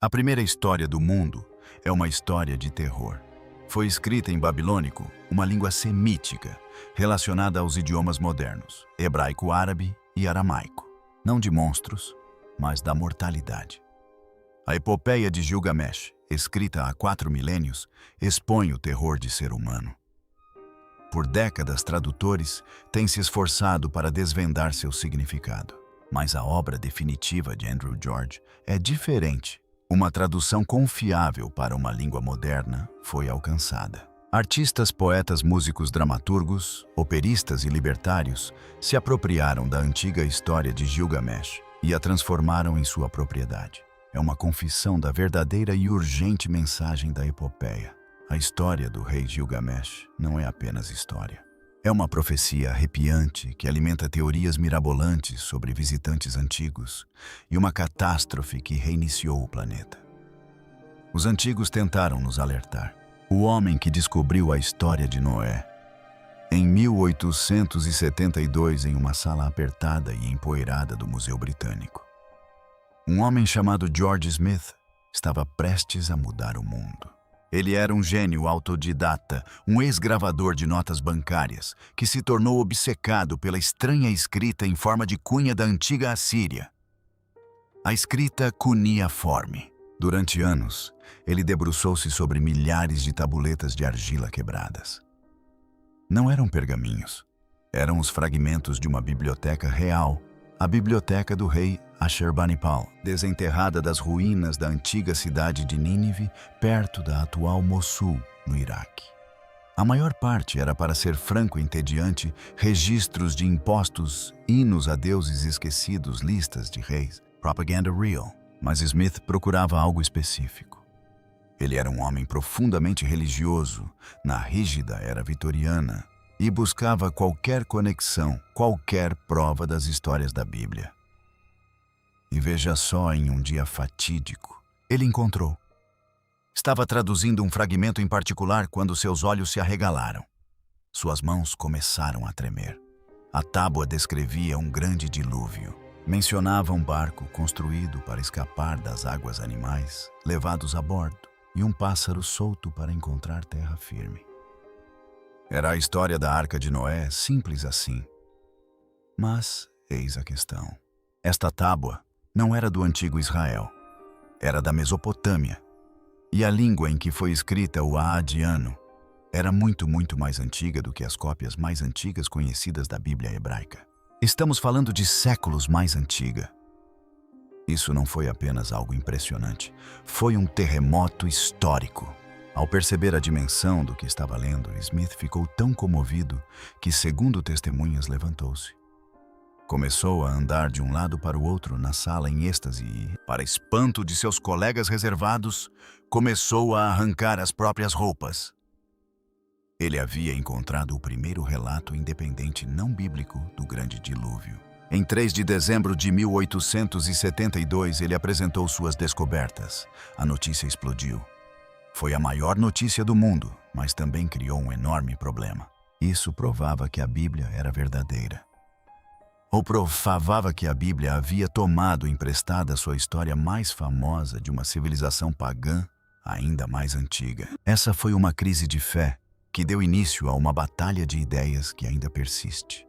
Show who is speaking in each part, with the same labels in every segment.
Speaker 1: A primeira história do mundo é uma história de terror. Foi escrita em babilônico, uma língua semítica, relacionada aos idiomas modernos, hebraico-árabe e aramaico. Não de monstros, mas da mortalidade. A epopeia de Gilgamesh, escrita há 4 milênios, expõe o terror de ser humano. Por décadas, tradutores têm se esforçado para desvendar seu significado. Mas a obra definitiva de Andrew George é diferente. Uma tradução confiável para uma língua moderna foi alcançada. Artistas, poetas, músicos, dramaturgos, operistas e libertários se apropriaram da antiga história de Gilgamesh e a transformaram em sua propriedade. É uma confissão da verdadeira e urgente mensagem da epopeia. A história do rei Gilgamesh não é apenas história. É uma profecia arrepiante que alimenta teorias mirabolantes sobre visitantes antigos e uma catástrofe que reiniciou o planeta. Os antigos tentaram nos alertar. O homem que descobriu a história de Noé, em 1872, em uma sala apertada e empoeirada do Museu Britânico. Um homem chamado George Smith estava prestes a mudar o mundo. Ele era um gênio autodidata, um ex-gravador de notas bancárias, que se tornou obcecado pela estranha escrita em forma de cunha da antiga Assíria. A escrita cuneiforme. Durante anos, ele debruçou-se sobre milhares de tabuletas de argila quebradas. Não eram pergaminhos, eram os fragmentos de uma biblioteca real, a biblioteca do rei Ashurbanipal, desenterrada das ruínas da antiga cidade de Nínive, perto da atual Mossul, no Iraque. A maior parte era, para ser franco e entediante, registros de impostos, hinos a deuses esquecidos, listas de reis, propaganda real. Mas Smith procurava algo específico. Ele era um homem profundamente religioso, na rígida era vitoriana, e buscava qualquer conexão, qualquer prova das histórias da Bíblia. E veja só, em um dia fatídico, ele encontrou. Estava traduzindo um fragmento em particular quando seus olhos se arregalaram. Suas mãos começaram a tremer. A tábua descrevia um grande dilúvio. Mencionava um barco construído para escapar das águas animais, levados a bordo, e um pássaro solto para encontrar terra firme. Era a história da Arca de Noé, simples assim. Mas eis a questão. Esta tábua não era do antigo Israel, era da Mesopotâmia. E a língua em que foi escrita o aadiano era muito mais antiga do que as cópias mais antigas conhecidas da Bíblia hebraica. Estamos falando de séculos mais antiga. Isso não foi apenas algo impressionante, foi um terremoto histórico. Ao perceber a dimensão do que estava lendo, Smith ficou tão comovido que, segundo testemunhas, levantou-se. Começou a andar de um lado para o outro na sala em êxtase e, para espanto de seus colegas reservados, começou a arrancar as próprias roupas. Ele havia encontrado o primeiro relato independente não bíblico do grande dilúvio. Em 3 de dezembro de 1872, ele apresentou suas descobertas. A notícia explodiu. Foi a maior notícia do mundo, mas também criou um enorme problema. Isso provava que a Bíblia era verdadeira. Ou provava que a Bíblia havia tomado emprestada sua história mais famosa de uma civilização pagã ainda mais antiga. Essa foi uma crise de fé que deu início a uma batalha de ideias que ainda persiste.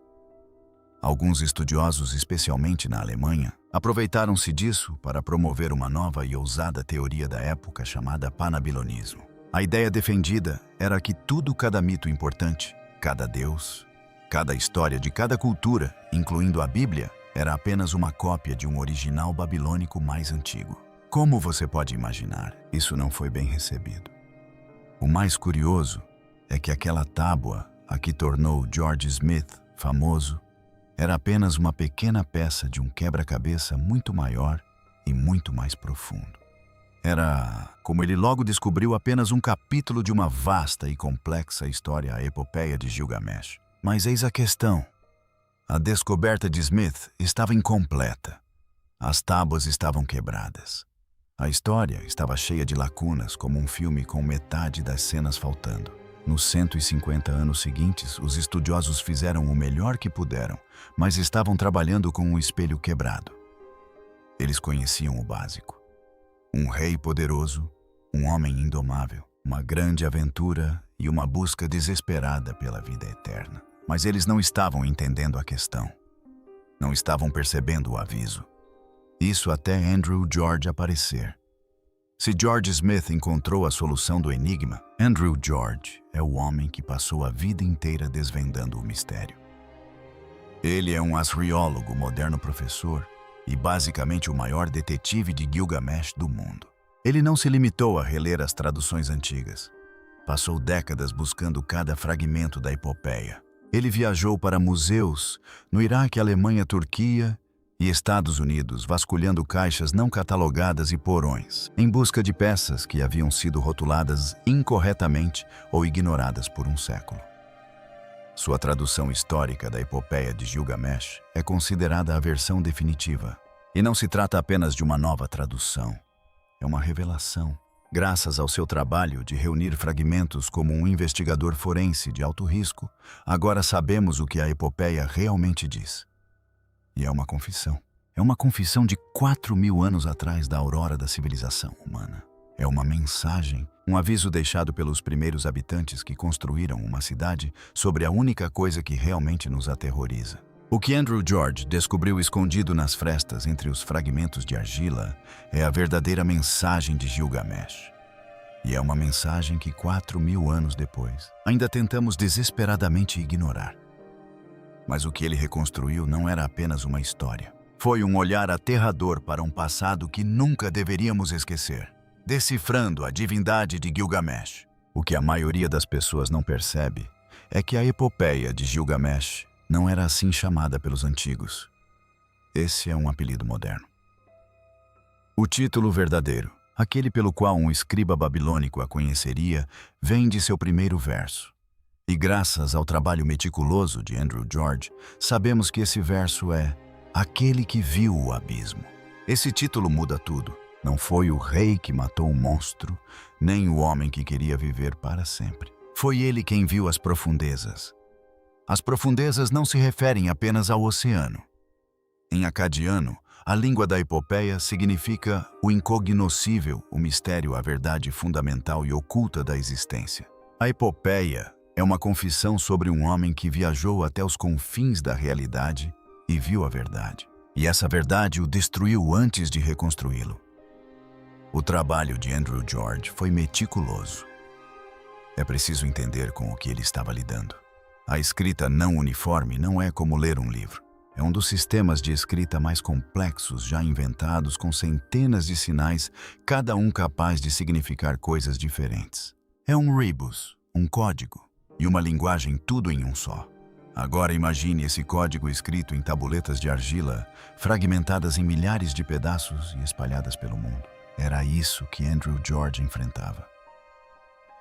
Speaker 1: Alguns estudiosos, especialmente na Alemanha, aproveitaram-se disso para promover uma nova e ousada teoria da época chamada panabilonismo. A ideia defendida era que cada mito importante, cada deus, cada história de cada cultura, incluindo a Bíblia, era apenas uma cópia de um original babilônico mais antigo. Como você pode imaginar, isso não foi bem recebido. O mais curioso é que aquela tábua a que tornou George Smith famoso era apenas uma pequena peça de um quebra-cabeça muito maior e muito mais profundo. Era, como ele logo descobriu, apenas um capítulo de uma vasta e complexa história, a epopeia de Gilgamesh. Mas eis a questão. A descoberta de Smith estava incompleta. As tábuas estavam quebradas. A história estava cheia de lacunas, como um filme com metade das cenas faltando. Nos 150 anos seguintes, os estudiosos fizeram o melhor que puderam, mas estavam trabalhando com um espelho quebrado. Eles conheciam o básico. Um rei poderoso, um homem indomável, uma grande aventura e uma busca desesperada pela vida eterna. Mas eles não estavam entendendo a questão. Não estavam percebendo o aviso. Isso até Andrew George aparecer. Se George Smith encontrou a solução do enigma, Andrew George é o homem que passou a vida inteira desvendando o mistério. Ele é um asriólogo, moderno professor e basicamente o maior detetive de Gilgamesh do mundo. Ele não se limitou a reler as traduções antigas. Passou décadas buscando cada fragmento da epopeia. Ele viajou para museus no Iraque, Alemanha, Turquia e Estados Unidos, vasculhando caixas não catalogadas e porões, em busca de peças que haviam sido rotuladas incorretamente ou ignoradas por um século. Sua tradução histórica da epopeia de Gilgamesh é considerada a versão definitiva. E não se trata apenas de uma nova tradução. É uma revelação. Graças ao seu trabalho de reunir fragmentos como um investigador forense de alto risco, agora sabemos o que a epopeia realmente diz. E é uma confissão. É uma confissão de 4.000 anos atrás da aurora da civilização humana. É uma mensagem, um aviso deixado pelos primeiros habitantes que construíram uma cidade sobre a única coisa que realmente nos aterroriza. O que Andrew George descobriu escondido nas frestas entre os fragmentos de argila é a verdadeira mensagem de Gilgamesh. E é uma mensagem que 4.000 anos depois ainda tentamos desesperadamente ignorar. Mas o que ele reconstruiu não era apenas uma história. Foi um olhar aterrador para um passado que nunca deveríamos esquecer, decifrando a divindade de Gilgamesh. O que a maioria das pessoas não percebe é que a epopeia de Gilgamesh não era assim chamada pelos antigos. Esse é um apelido moderno. O título verdadeiro, aquele pelo qual um escriba babilônico a conheceria, vem de seu primeiro verso. E graças ao trabalho meticuloso de Andrew George, sabemos que esse verso é aquele que viu o abismo. Esse título muda tudo. Não foi o rei que matou o monstro, nem o homem que queria viver para sempre. Foi ele quem viu as profundezas. As profundezas não se referem apenas ao oceano. Em acadiano, a língua da epopeia significa o incognoscível, o mistério, a verdade fundamental e oculta da existência. A epopeia é uma confissão sobre um homem que viajou até os confins da realidade e viu a verdade. E essa verdade o destruiu antes de reconstruí-lo. O trabalho de Andrew George foi meticuloso. É preciso entender com o que ele estava lidando. A escrita não uniforme não é como ler um livro. É um dos sistemas de escrita mais complexos já inventados, com centenas de sinais, cada um capaz de significar coisas diferentes. É um rebus, um código, e uma linguagem tudo em um só. Agora imagine esse código escrito em tabuletas de argila, fragmentadas em milhares de pedaços e espalhadas pelo mundo. Era isso que Andrew George enfrentava.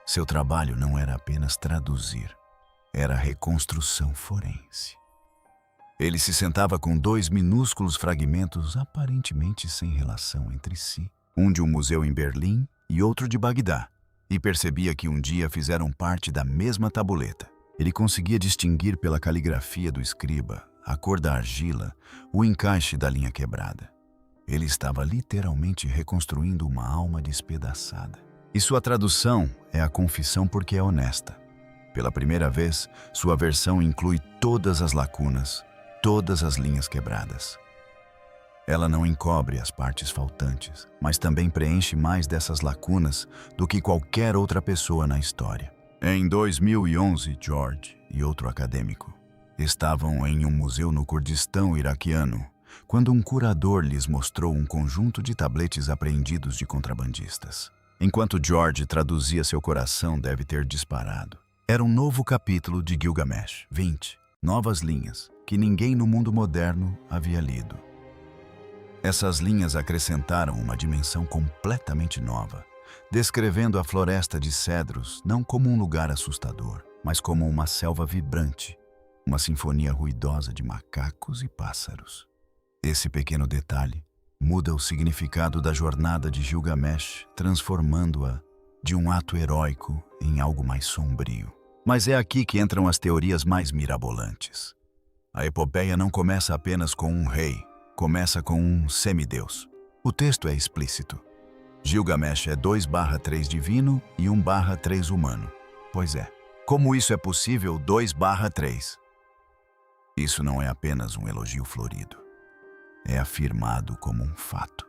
Speaker 1: Seu trabalho não era apenas traduzir, era reconstrução forense. Ele se sentava com 2 minúsculos fragmentos aparentemente sem relação entre si, um de um museu em Berlim e outro de Bagdá, e percebia que um dia fizeram parte da mesma tabuleta. Ele conseguia distinguir pela caligrafia do escriba, a cor da argila, o encaixe da linha quebrada. Ele estava literalmente reconstruindo uma alma despedaçada. E sua tradução é a confissão porque é honesta. Pela primeira vez, sua versão inclui todas as lacunas, todas as linhas quebradas. Ela não encobre as partes faltantes, mas também preenche mais dessas lacunas do que qualquer outra pessoa na história. Em 2011, George e outro acadêmico estavam em um museu no Kurdistão iraquiano, quando um curador lhes mostrou um conjunto de tabletes apreendidos de contrabandistas. Enquanto George traduzia, seu coração deve ter disparado. Era um novo capítulo de Gilgamesh, 20 novas linhas que ninguém no mundo moderno havia lido. Essas linhas acrescentaram uma dimensão completamente nova, descrevendo a floresta de cedros não como um lugar assustador, mas como uma selva vibrante, uma sinfonia ruidosa de macacos e pássaros. Esse pequeno detalhe muda o significado da jornada de Gilgamesh, transformando-a de um ato heróico em algo mais sombrio. Mas é aqui que entram as teorias mais mirabolantes. A epopeia não começa apenas com um rei, começa com um semideus. O texto é explícito. Gilgamesh é 2/3 divino e 1/3 humano. Pois é. Como isso é possível 2/3? Isso não é apenas um elogio florido. É afirmado como um fato.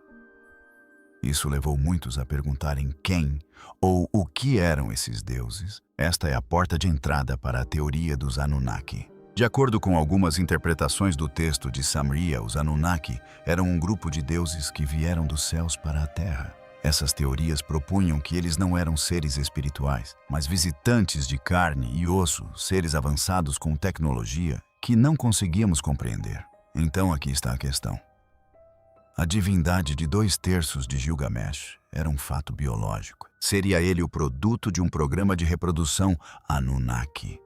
Speaker 1: Isso levou muitos a perguntarem quem ou o que eram esses deuses. Esta é a porta de entrada para a teoria dos Anunnaki. De acordo com algumas interpretações do texto de Samria, os Anunnaki eram um grupo de deuses que vieram dos céus para a Terra. Essas teorias propunham que eles não eram seres espirituais, mas visitantes de carne e osso, seres avançados com tecnologia que não conseguíamos compreender. Então aqui está a questão. A divindade de 2/3 de Gilgamesh era um fato biológico. Seria ele o produto de um programa de reprodução Anunnaki,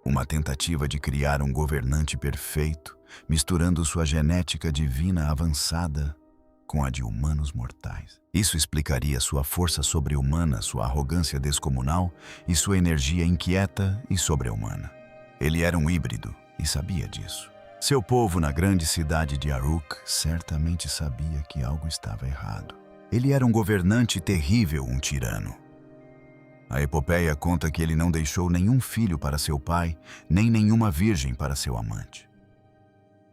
Speaker 1: uma tentativa de criar um governante perfeito, misturando sua genética divina avançada com a de humanos mortais. Isso explicaria sua força sobre-humana, sua arrogância descomunal e sua energia inquieta e sobre-humana. Ele era um híbrido e sabia disso. Seu povo na grande cidade de Uruk certamente sabia que algo estava errado. Ele era um governante terrível, um tirano. A epopeia conta que ele não deixou nenhum filho para seu pai, nem nenhuma virgem para seu amante.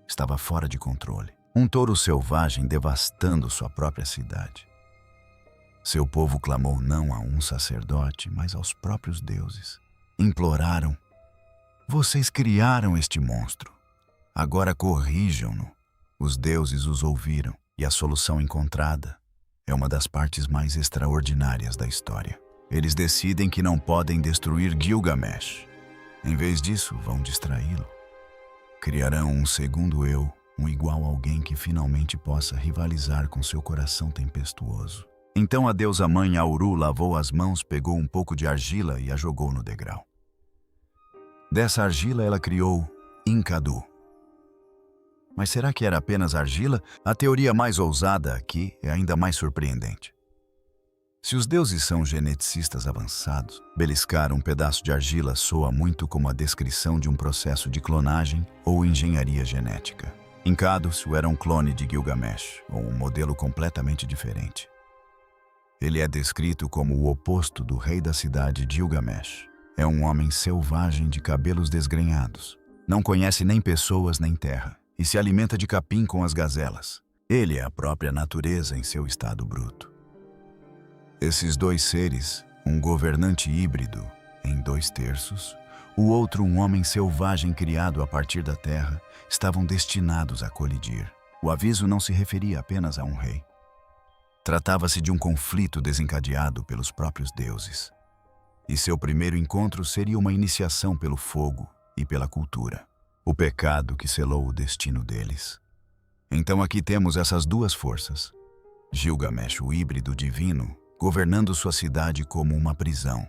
Speaker 1: Estava fora de controle. Um touro selvagem devastando sua própria cidade. Seu povo clamou não a um sacerdote, mas aos próprios deuses. Imploraram: "Vocês criaram este monstro. Agora corrijam-no." Os deuses os ouviram e a solução encontrada é uma das partes mais extraordinárias da história. Eles decidem que não podem destruir Gilgamesh. Em vez disso, vão distraí-lo. Criarão um segundo eu, um igual a alguém que finalmente possa rivalizar com seu coração tempestuoso. Então a deusa mãe Auru lavou as mãos, pegou um pouco de argila e a jogou no degrau. Dessa argila ela criou Enkidu. Mas será que era apenas argila? A teoria mais ousada aqui é ainda mais surpreendente. Se os deuses são geneticistas avançados, beliscar um pedaço de argila soa muito como a descrição de um processo de clonagem ou engenharia genética. Enkidu era um clone de Gilgamesh, ou um modelo completamente diferente. Ele é descrito como o oposto do rei da cidade Gilgamesh. É um homem selvagem de cabelos desgrenhados. Não conhece nem pessoas nem terra e se alimenta de capim com as gazelas. Ele é a própria natureza em seu estado bruto. Esses dois seres, um governante híbrido em 2/3, o outro um homem selvagem criado a partir da terra, estavam destinados a colidir. O aviso não se referia apenas a um rei. Tratava-se de um conflito desencadeado pelos próprios deuses. E seu primeiro encontro seria uma iniciação pelo fogo e pela cultura. O pecado que selou o destino deles. Então aqui temos essas duas forças. Gilgamesh, o híbrido divino, governando sua cidade como uma prisão.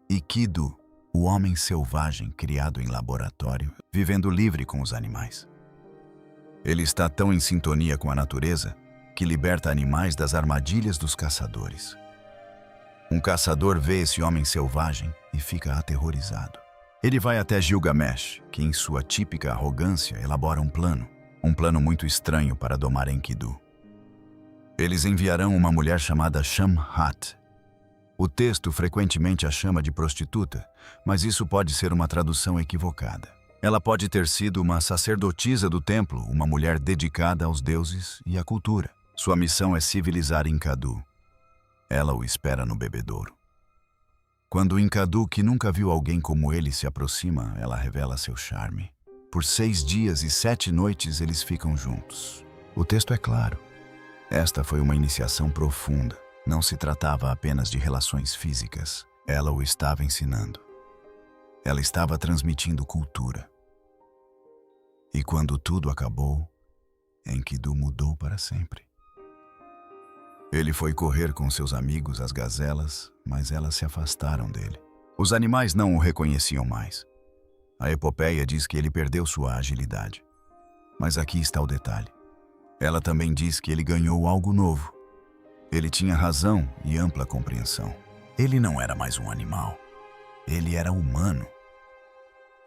Speaker 1: E Enkidu, o homem selvagem criado em laboratório, vivendo livre com os animais. Ele está tão em sintonia com a natureza que liberta animais das armadilhas dos caçadores. Um caçador vê esse homem selvagem e fica aterrorizado. Ele vai até Gilgamesh, que em sua típica arrogância elabora um plano muito estranho para domar Enkidu. Eles enviarão uma mulher chamada Shamhat. O texto frequentemente a chama de prostituta, mas isso pode ser uma tradução equivocada. Ela pode ter sido uma sacerdotisa do templo, uma mulher dedicada aos deuses e à cultura. Sua missão é civilizar Enkidu. Ela o espera no bebedouro. Quando Enkidu, que nunca viu alguém como ele, se aproxima, ela revela seu charme. Por 6 dias e 7 noites eles ficam juntos. O texto é claro. Esta foi uma iniciação profunda. Não se tratava apenas de relações físicas. Ela o estava ensinando. Ela estava transmitindo cultura. E quando tudo acabou, Enkidu mudou para sempre. Ele foi correr com seus amigos, as gazelas, mas elas se afastaram dele. Os animais não o reconheciam mais. A epopeia diz que ele perdeu sua agilidade. Mas aqui está o detalhe. Ela também diz que ele ganhou algo novo. Ele tinha razão e ampla compreensão. Ele não era mais um animal. Ele era humano.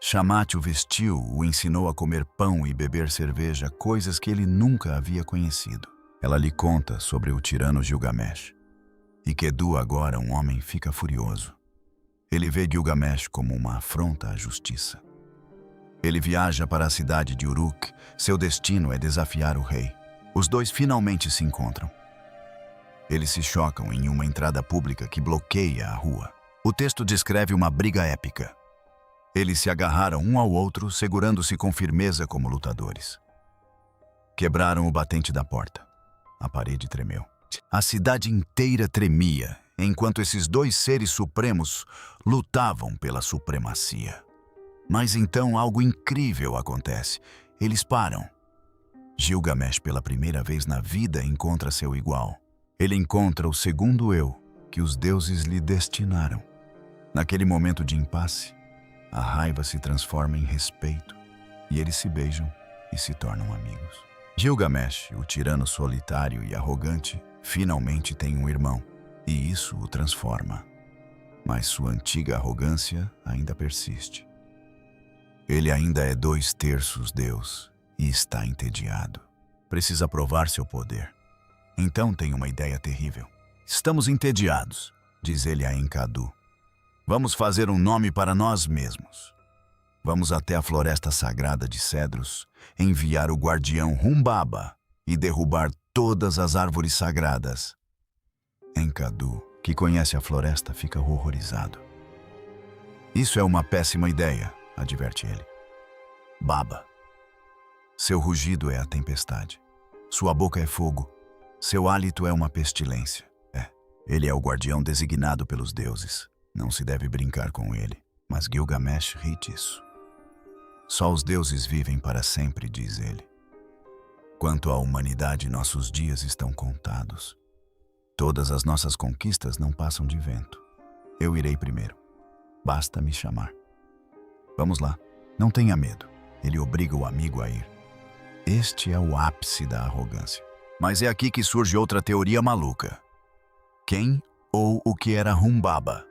Speaker 1: Shamat o vestiu, o ensinou a comer pão e beber cerveja, coisas que ele nunca havia conhecido. Ela lhe conta sobre o tirano Gilgamesh. Enkidu, agora um homem, fica furioso. Ele vê Gilgamesh como uma afronta à justiça. Ele viaja para a cidade de Uruk. Seu destino é desafiar o rei. Os dois finalmente se encontram. Eles se chocam em uma entrada pública que bloqueia a rua. O texto descreve uma briga épica. Eles se agarraram um ao outro, segurando-se com firmeza como lutadores. Quebraram o batente da porta. A parede tremeu. A cidade inteira tremia, enquanto esses dois seres supremos lutavam pela supremacia. Mas então algo incrível acontece. Eles param. Gilgamesh, pela primeira vez na vida, encontra seu igual. Ele encontra o segundo eu que os deuses lhe destinaram. Naquele momento de impasse, a raiva se transforma em respeito e eles se beijam e se tornam amigos. Gilgamesh, o tirano solitário e arrogante, finalmente tem um irmão e isso o transforma. Mas sua antiga arrogância ainda persiste. Ele ainda é 2/3 Deus e está entediado. Precisa provar seu poder. Então tem uma ideia terrível. Estamos entediados, diz ele a Enkidu. Vamos fazer um nome para nós mesmos. Vamos até a floresta sagrada de cedros, enviar o guardião Humbaba e derrubar todas as árvores sagradas. Enkidu, que conhece a floresta, fica horrorizado. Isso é uma péssima ideia, adverte ele. Baba. Seu rugido é a tempestade. Sua boca é fogo. Seu hálito é uma pestilência. Ele é o guardião designado pelos deuses. Não se deve brincar com ele. Mas Gilgamesh ri disso. Só os deuses vivem para sempre, diz ele. Quanto à humanidade, nossos dias estão contados. Todas as nossas conquistas não passam de vento. Eu irei primeiro. Basta me chamar. Vamos lá. Não tenha medo. Ele obriga o amigo a ir. Este é o ápice da arrogância. Mas é aqui que surge outra teoria maluca. Quem ou o que era Humbaba?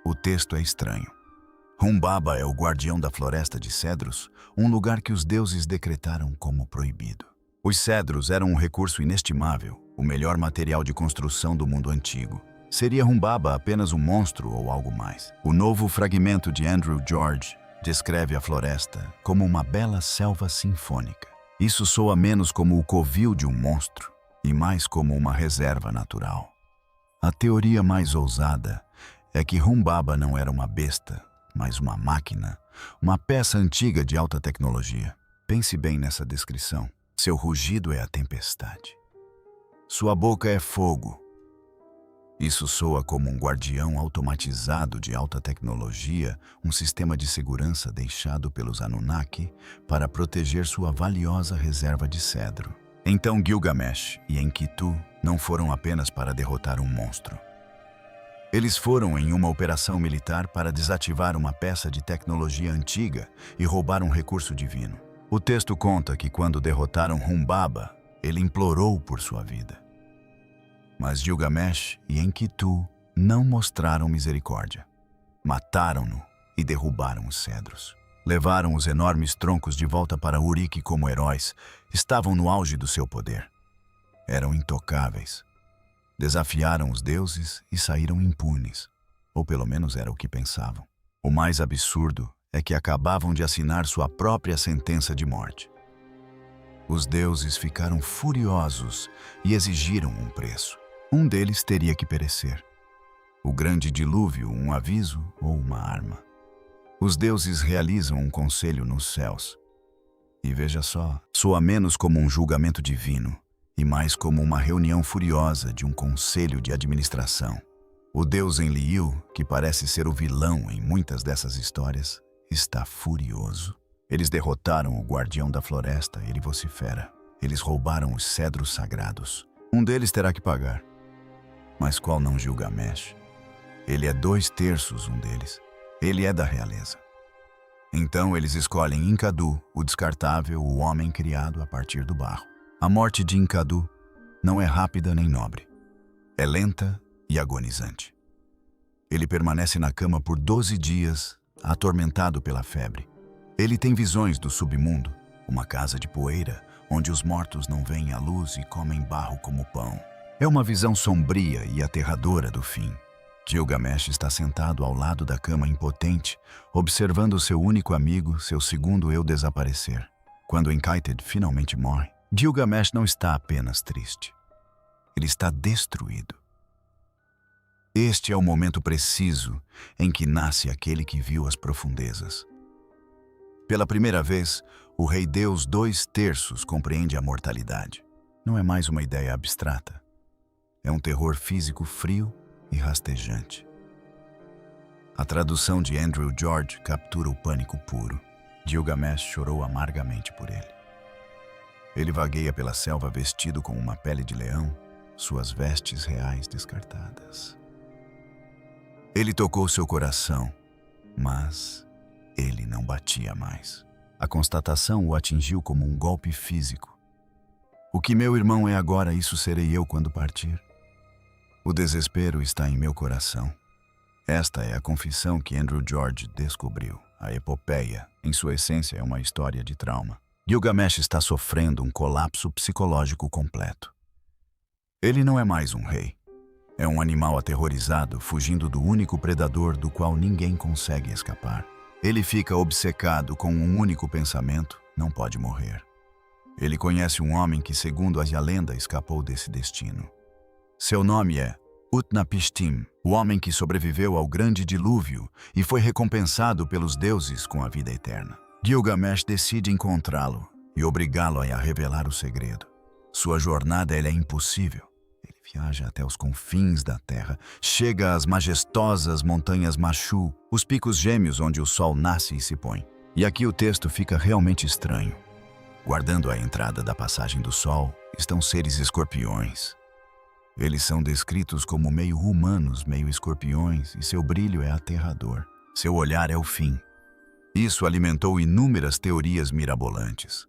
Speaker 1: O texto é estranho. Humbaba é o guardião da floresta de cedros, um lugar que os deuses decretaram como proibido. Os cedros eram um recurso inestimável, o melhor material de construção do mundo antigo. Seria Humbaba apenas um monstro ou algo mais? O novo fragmento de Andrew George descreve a floresta como uma bela selva sinfônica. Isso soa menos como o covil de um monstro e mais como uma reserva natural. A teoria mais ousada é que Humbaba não era uma besta, mas uma máquina, uma peça antiga de alta tecnologia. Pense bem nessa descrição. Seu rugido é a tempestade. Sua boca é fogo. Isso soa como um guardião automatizado de alta tecnologia, um sistema de segurança deixado pelos Anunnaki para proteger sua valiosa reserva de cedro. Então Gilgamesh e Enkidu não foram apenas para derrotar um monstro. Eles foram em uma operação militar para desativar uma peça de tecnologia antiga e roubar um recurso divino. O texto conta que quando derrotaram Humbaba, ele implorou por sua vida. Mas Gilgamesh e Enkidu não mostraram misericórdia. Mataram-no e derrubaram os cedros. Levaram os enormes troncos de volta para Uruk como heróis. Estavam no auge do seu poder. Eram intocáveis. Desafiaram os deuses e saíram impunes. Ou pelo menos era o que pensavam. O mais absurdo é que acabavam de assinar sua própria sentença de morte. Os deuses ficaram furiosos e exigiram um preço. Um deles teria que perecer. O grande dilúvio, um aviso ou uma arma. Os deuses realizam um conselho nos céus. E veja só, soa menos como um julgamento divino e mais como uma reunião furiosa de um conselho de administração. O deus Enlil, que parece ser o vilão em muitas dessas histórias, está furioso. Eles derrotaram o guardião da floresta, ele vocifera. Eles roubaram os cedros sagrados. Um deles terá que pagar. Mas qual não Gilgamesh? Ele é 2/3 um deles. Ele é da realeza. Então eles escolhem Enkidu, o descartável, o homem criado a partir do barro. A morte de Enkidu não é rápida nem nobre. É lenta e agonizante. Ele permanece na cama por 12 dias, atormentado pela febre. Ele tem visões do submundo, uma casa de poeira, onde os mortos não veem a luz e comem barro como pão. É uma visão sombria e aterradora do fim. Gilgamesh está sentado ao lado da cama impotente, observando seu único amigo, seu segundo eu, desaparecer. Quando Enkited finalmente morre, Gilgamesh não está apenas triste. Ele está destruído. Este é o momento preciso em que nasce aquele que viu as profundezas. Pela primeira vez, o Rei Deus 2/3 compreende a mortalidade. Não é mais uma ideia abstrata. É um terror físico frio e rastejante. A tradução de Andrew George captura o pânico puro. Gilgamesh chorou amargamente por ele. Ele vagueia pela selva vestido com uma pele de leão, suas vestes reais descartadas. Ele tocou seu coração, mas ele não batia mais. A constatação o atingiu como um golpe físico. O que meu irmão é agora, isso serei eu quando partir. O desespero está em meu coração. Esta é a confissão que Andrew George descobriu. A epopeia, em sua essência, é uma história de trauma. Gilgamesh está sofrendo um colapso psicológico completo. Ele não é mais um rei. É um animal aterrorizado, fugindo do único predador do qual ninguém consegue escapar. Ele fica obcecado com um único pensamento: não pode morrer. Ele conhece um homem que, segundo a lenda, escapou desse destino. Seu nome é Utnapishtim, o homem que sobreviveu ao grande dilúvio e foi recompensado pelos deuses com a vida eterna. Gilgamesh decide encontrá-lo e obrigá-lo a revelar o segredo. Sua jornada é impossível. Ele viaja até os confins da terra, chega às majestosas montanhas Machu, os picos gêmeos onde o sol nasce e se põe. E aqui o texto fica realmente estranho. Guardando a entrada da passagem do sol, estão seres escorpiões. Eles são descritos como meio humanos, meio escorpiões, e seu brilho é aterrador. Seu olhar é o fim. Isso alimentou inúmeras teorias mirabolantes.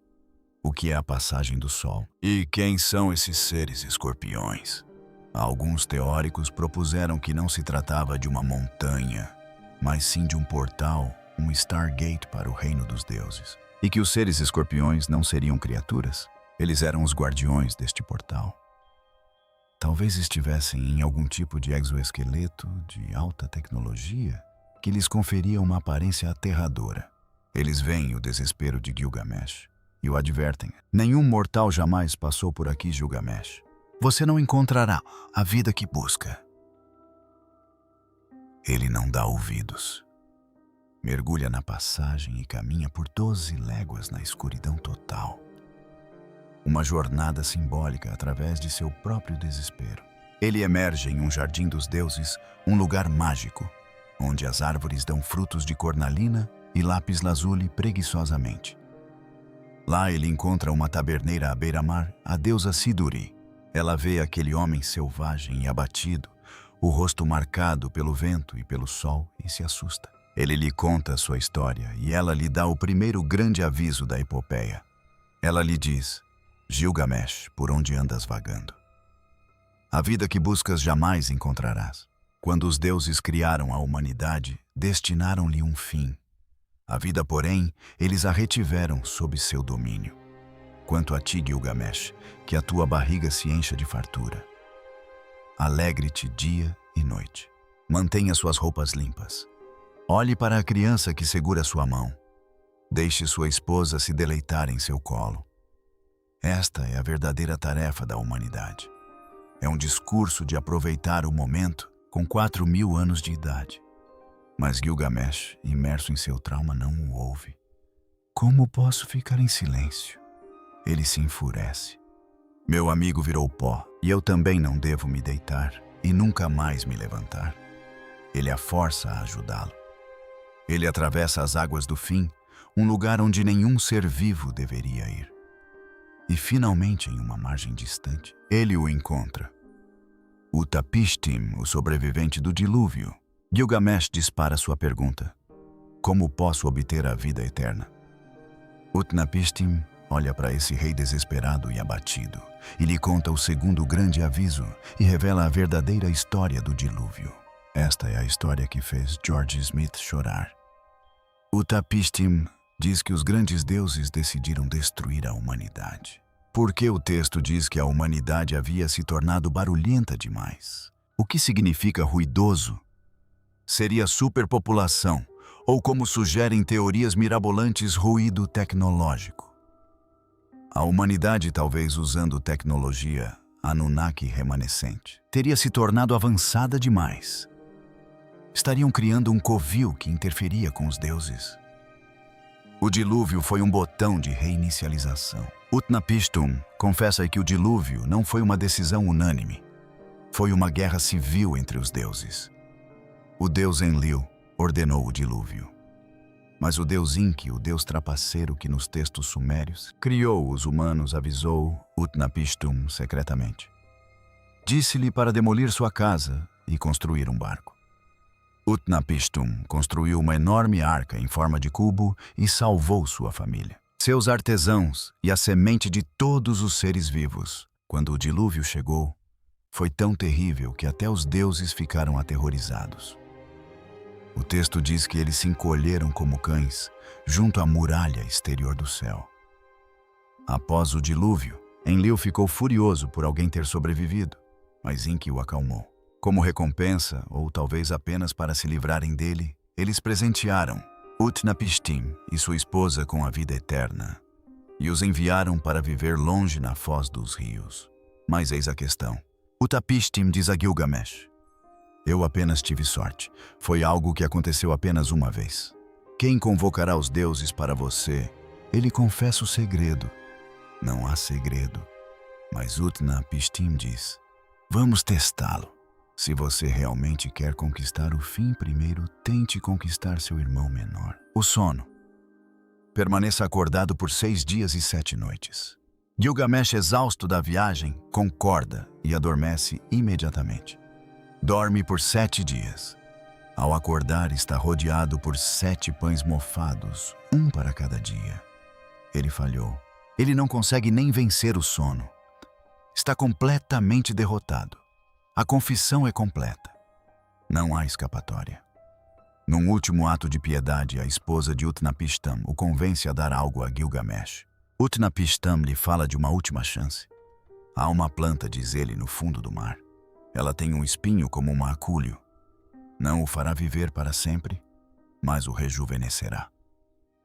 Speaker 1: O que é a passagem do sol? E quem são esses seres escorpiões? Alguns teóricos propuseram que não se tratava de uma montanha, mas sim de um portal, um Stargate para o reino dos deuses. E que os seres escorpiões não seriam criaturas, eles eram os guardiões deste portal. Talvez estivessem em algum tipo de exoesqueleto de alta tecnologia que lhes conferia uma aparência aterradora. Eles veem o desespero de Gilgamesh e o advertem: nenhum mortal jamais passou por aqui, Gilgamesh. Você não encontrará a vida que busca. Ele não dá ouvidos. Mergulha na passagem e caminha por 12 léguas na escuridão total. Uma jornada simbólica através de seu próprio desespero. Ele emerge em um jardim dos deuses, um lugar mágico, onde as árvores dão frutos de cornalina e lápis-lazuli preguiçosamente. Lá ele encontra uma taberneira à beira-mar, a deusa Siduri. Ela vê aquele homem selvagem e abatido, o rosto marcado pelo vento e pelo sol, e se assusta. Ele lhe conta sua história e ela lhe dá o primeiro grande aviso da epopeia. Ela lhe diz: Gilgamesh, por onde andas vagando? A vida que buscas jamais encontrarás. Quando os deuses criaram a humanidade, destinaram-lhe um fim. A vida, porém, eles a retiveram sob seu domínio. Quanto a ti, Gilgamesh, que a tua barriga se encha de fartura. Alegre-te dia e noite. Mantenha suas roupas limpas. Olhe para a criança que segura sua mão. Deixe sua esposa se deleitar em seu colo. Esta é a verdadeira tarefa da humanidade. É um discurso de aproveitar o momento com 4.000 anos de idade. Mas Gilgamesh, imerso em seu trauma, não o ouve. Como posso ficar em silêncio? Ele se enfurece. Meu amigo virou pó, e eu também não devo me deitar e nunca mais me levantar. Ele a força a ajudá-lo. Ele atravessa as águas do fim, um lugar onde nenhum ser vivo deveria ir. E finalmente, em uma margem distante, ele o encontra. Utnapishtim, o sobrevivente do dilúvio. Gilgamesh dispara sua pergunta: como posso obter a vida eterna? Utnapishtim olha para esse rei desesperado e abatido e lhe conta o segundo grande aviso e revela a verdadeira história do dilúvio. Esta é a história que fez George Smith chorar. Utnapishtim diz que os grandes deuses decidiram destruir a humanidade. Porque o texto diz que a humanidade havia se tornado barulhenta demais. O que significa ruidoso? Seria superpopulação, ou como sugerem teorias mirabolantes, ruído tecnológico. A humanidade, talvez usando tecnologia Anunnaki remanescente, teria se tornado avançada demais. Estariam criando um covil que interferia com os deuses. O dilúvio foi um botão de reinicialização. Utnapishtim confessa que o dilúvio não foi uma decisão unânime. Foi uma guerra civil entre os deuses. O deus Enlil ordenou o dilúvio. Mas o deus Enki, o deus trapaceiro que nos textos sumérios criou os humanos, avisou Utnapishtim secretamente. Disse-lhe para demolir sua casa e construir um barco. Utnapishtim construiu uma enorme arca em forma de cubo e salvou sua família, seus artesãos e a semente de todos os seres vivos. Quando o dilúvio chegou, foi tão terrível que até os deuses ficaram aterrorizados. O texto diz que eles se encolheram como cães junto à muralha exterior do céu. Após o dilúvio, Enlil ficou furioso por alguém ter sobrevivido, mas Enki o acalmou. Como recompensa, ou talvez apenas para se livrarem dele, eles presentearam Utnapishtim e sua esposa com a vida eterna e os enviaram para viver longe na foz dos rios. Mas eis a questão. Utnapishtim diz a Gilgamesh: eu apenas tive sorte. Foi algo que aconteceu apenas uma vez. Quem convocará os deuses para você? Ele confessa o segredo. Não há segredo. Mas Utnapishtim diz: vamos testá-lo. Se você realmente quer conquistar o fim, primeiro tente conquistar seu irmão menor. O sono. Permaneça acordado por 6 dias e 7 noites. Gilgamesh, exausto da viagem, concorda e adormece imediatamente. Dorme por 7 dias. Ao acordar, está rodeado por 7 pães mofados, um para cada dia. Ele falhou. Ele não consegue nem vencer o sono. Está completamente derrotado. A confissão é completa. Não há escapatória. Num último ato de piedade, a esposa de Utnapishtim o convence a dar algo a Gilgamesh. Utnapishtim lhe fala de uma última chance. Há uma planta, diz ele, no fundo do mar. Ela tem um espinho como uma acúlio. Não o fará viver para sempre, mas o rejuvenescerá.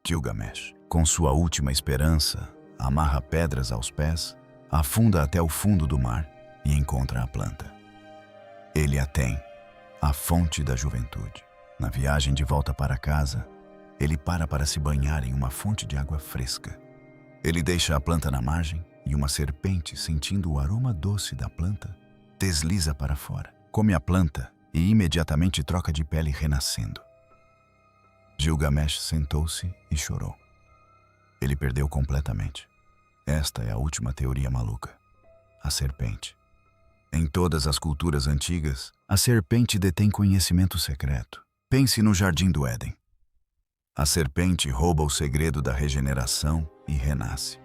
Speaker 1: Gilgamesh, com sua última esperança, amarra pedras aos pés, afunda até o fundo do mar e encontra a planta. Ele a tem, a fonte da juventude. Na viagem de volta para casa, ele para se banhar em uma fonte de água fresca. Ele deixa a planta na margem e uma serpente, sentindo o aroma doce da planta, desliza para fora, come a planta e imediatamente troca de pele, renascendo. Gilgamesh sentou-se e chorou. Ele perdeu completamente. Esta é a última teoria maluca. A serpente. Em todas as culturas antigas, a serpente detém conhecimento secreto. Pense no Jardim do Éden. A serpente rouba o segredo da regeneração e renasce.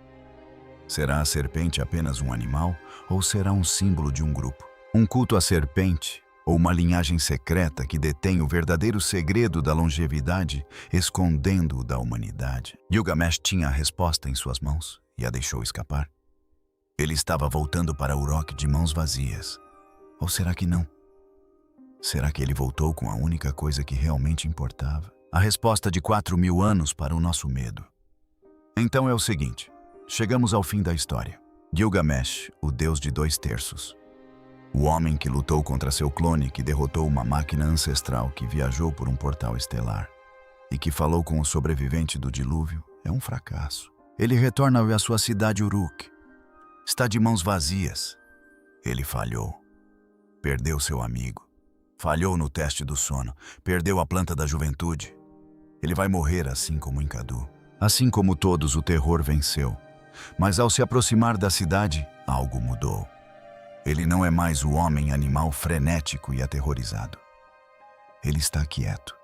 Speaker 1: Será a serpente apenas um animal ou será um símbolo de um grupo? Um culto à serpente ou uma linhagem secreta que detém o verdadeiro segredo da longevidade, escondendo-o da humanidade? Gilgamesh tinha a resposta em suas mãos e a deixou escapar. Ele estava voltando para Uruk de mãos vazias. Ou será que não? Será que ele voltou com a única coisa que realmente importava? A resposta de 4.000 anos para o nosso medo. Então é o seguinte, chegamos ao fim da história. Gilgamesh, o deus de 2/3. O homem que lutou contra seu clone, que derrotou uma máquina ancestral que viajou por um portal estelar e que falou com o sobrevivente do dilúvio, é um fracasso. Ele retorna à sua cidade Uruk. Está de mãos vazias. Ele falhou. Perdeu seu amigo. Falhou no teste do sono. Perdeu a planta da juventude. Ele vai morrer assim como Enkidu. Assim como todos, o terror venceu. Mas ao se aproximar da cidade, algo mudou. Ele não é mais o homem animal frenético e aterrorizado. Ele está quieto.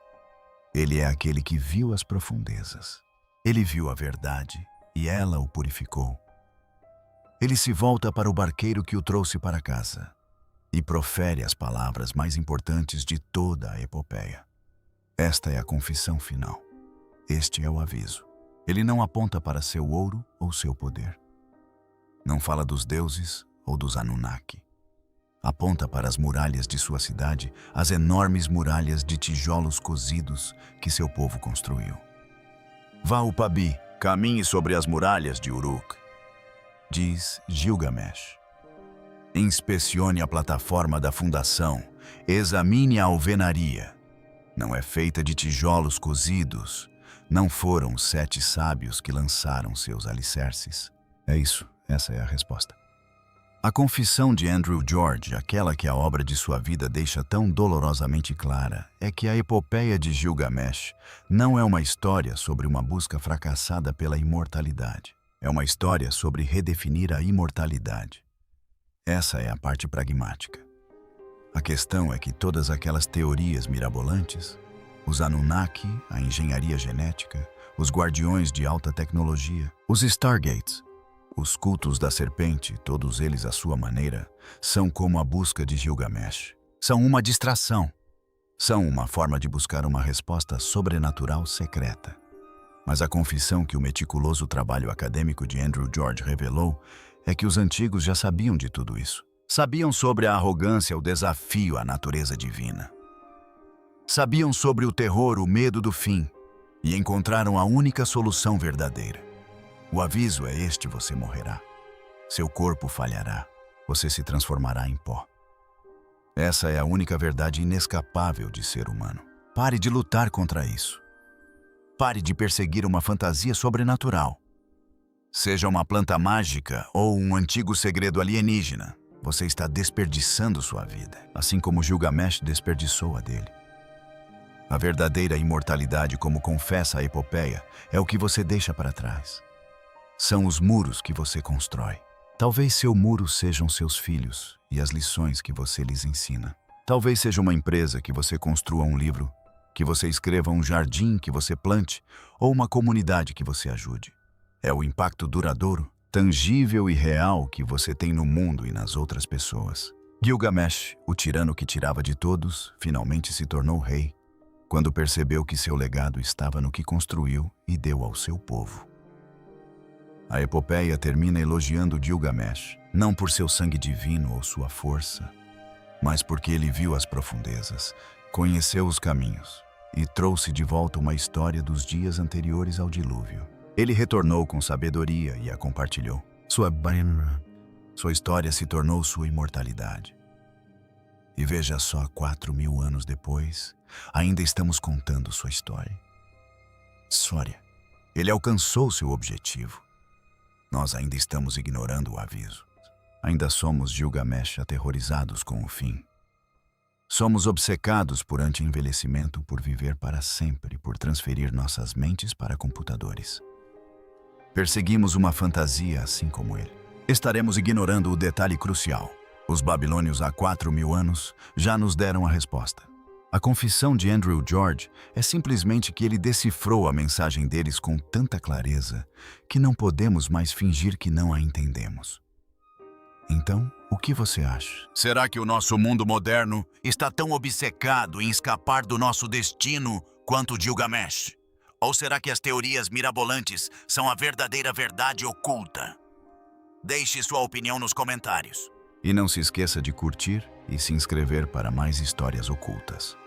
Speaker 1: Ele é aquele que viu as profundezas. Ele viu a verdade e ela o purificou. Ele se volta para o barqueiro que o trouxe para casa e profere as palavras mais importantes de toda a epopeia. Esta é a confissão final. Este é o aviso. Ele não aponta para seu ouro ou seu poder. Não fala dos deuses ou dos Anunnaki. Aponta para as muralhas de sua cidade, as enormes muralhas de tijolos cozidos que seu povo construiu. Vá ao Pabi, caminhe sobre as muralhas de Uruk, diz Gilgamesh. Inspecione a plataforma da fundação, examine a alvenaria. Não é feita de tijolos cozidos. Não foram os 7 sábios que lançaram seus alicerces. É isso, essa é a resposta. A confissão de Andrew George, aquela que a obra de sua vida deixa tão dolorosamente clara, é que a epopeia de Gilgamesh não é uma história sobre uma busca fracassada pela imortalidade. É uma história sobre redefinir a imortalidade. Essa é a parte pragmática. A questão é que todas aquelas teorias mirabolantes, os Anunnaki, a engenharia genética, os guardiões de alta tecnologia, os Stargates, os cultos da serpente, todos eles à sua maneira, são como a busca de Gilgamesh. São uma distração. São uma forma de buscar uma resposta sobrenatural secreta. Mas a confissão que o meticuloso trabalho acadêmico de Andrew George revelou é que os antigos já sabiam de tudo isso. Sabiam sobre a arrogância, o desafio à natureza divina. Sabiam sobre o terror, o medo do fim, e encontraram a única solução verdadeira. O aviso é este: você morrerá. Seu corpo falhará. Você se transformará em pó. Essa é a única verdade inescapável de ser humano. Pare de lutar contra isso. Pare de perseguir uma fantasia sobrenatural. Seja uma planta mágica ou um antigo segredo alienígena, você está desperdiçando sua vida, assim como Gilgamesh desperdiçou a dele. A verdadeira imortalidade, como confessa a epopeia, é o que você deixa para trás. São os muros que você constrói. Talvez seu muro sejam seus filhos e as lições que você lhes ensina. Talvez seja uma empresa que você construa um livro, que você escreva um jardim que você plante ou uma comunidade que você ajude. É o impacto duradouro, tangível e real que você tem no mundo e nas outras pessoas. Gilgamesh, o tirano que tirava de todos, finalmente se tornou rei, quando percebeu que seu legado estava no que construiu e deu ao seu povo. A epopeia termina elogiando Gilgamesh, não por seu sangue divino ou sua força, mas porque ele viu as profundezas, conheceu os caminhos e trouxe de volta uma história dos dias anteriores ao dilúvio. Ele retornou com sabedoria e a compartilhou. Sua história se tornou sua imortalidade. E veja só, 4.000 anos depois, ainda estamos contando sua história. Ele alcançou seu objetivo. Nós ainda estamos ignorando o aviso. Ainda somos Gilgamesh aterrorizados com o fim. Somos obcecados por anti-envelhecimento, por viver para sempre, por transferir nossas mentes para computadores. Perseguimos uma fantasia assim como ele. Estaremos ignorando o detalhe crucial. Os babilônios há 4.000 anos já nos deram a resposta. A confissão de Andrew George é simplesmente que ele decifrou a mensagem deles com tanta clareza que não podemos mais fingir que não a entendemos. Então, o que você acha? Será que o nosso mundo moderno está tão obcecado em escapar do nosso destino quanto Gilgamesh? Ou será que as teorias mirabolantes são a verdadeira verdade oculta? Deixe sua opinião nos comentários. E não se esqueça de curtir e se inscrever para mais histórias ocultas.